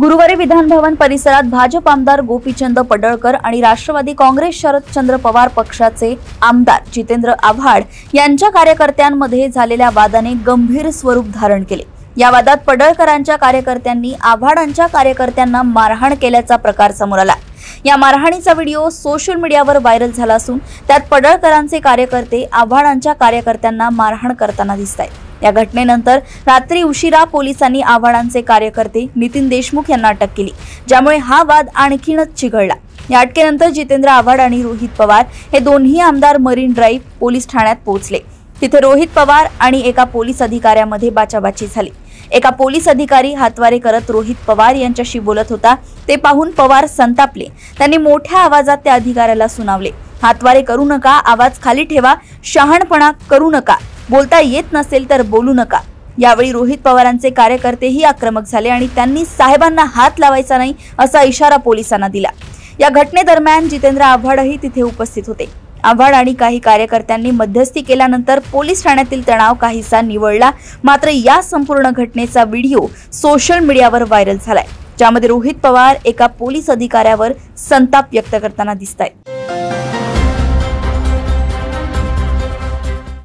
गुरुवारी विधान भवन परिसरात भाजप आमदार गोपीचंद पडळकर आणि राष्ट्रवादी काँग्रेस शरदचंद्र पवार पक्षाचे आमदार जितेंद्र आव्हाड यांच्या कार्यकर्त्यांमध्ये झालेल्या वादाने गंभीर स्वरूप धारण केले। या वादात पडळकरांच्या कार्यकर्त्यांनी आव्हाडांच्या कार्यकर्त्यांना मारहाण केल्याचा प्रकार समोर आला। या मारहाणीचा व्हिडिओ सोशल मीडियावर व्हायरल झाला असून त्यात पडळकरांचे कार्यकर्ते आव्हाडांच्या कार्यकर्त्यांना मारहाण करताना दिसतायत। या घटनेनंतर रात्री उशिरा पोलिसांनी आव्हाडांचे कार्यकर्ते नितीन देशमुख यांना अटक केली, ज्यामुळे हा वाद आणखीनच चिघळला। या अटकेनंतर जितेंद्र आव्हाड आणि रोहित पवार हे दोन्ही आमदार मरीन ड्राईव्ह पोलीस ठाण्यात पोहोचले। तिथे रोहित पवार आणि एका पोलीस अधिकाऱ्यामध्ये बाचाबाची झाली। एका पोलीस अधिकारी हातवारे करत रोहित पवार यांच्याशी बोलत होता, ते पाहून पवार संतापले। त्यांनी मोठ्या आवाजात त्या अधिकाऱ्याला सुनावले, हातवारे करू नका, आवाज खाली ठेवा, शहाणपणा करू नका, बोलता येत नसेल तर बोलू नका। यावेळी रोहित पवारांचे कार्यकर्तेही आक्रमक झाले आणि त्यांनी साहेबांना हात लावायचा नाही असा इशारा पोलिसांना दिला। या घटनेदरम्यान जितेंद्र आव्हाडही तिथे उपस्थित होते। आव्हाड आणि काही कार्यकर्त्यांनी मध्यस्थी केल्यानंतर पोलीस ठाण्यातील तणाव काहीसा निवळला। मात्र या संपूर्ण घटनेचा व्हिडिओ सोशल मीडियावर व्हायरल झालाय, ज्यामध्ये रोहित पवार एका पोलीस अधिकाऱ्यावर संताप व्यक्त करताना दिसतायत।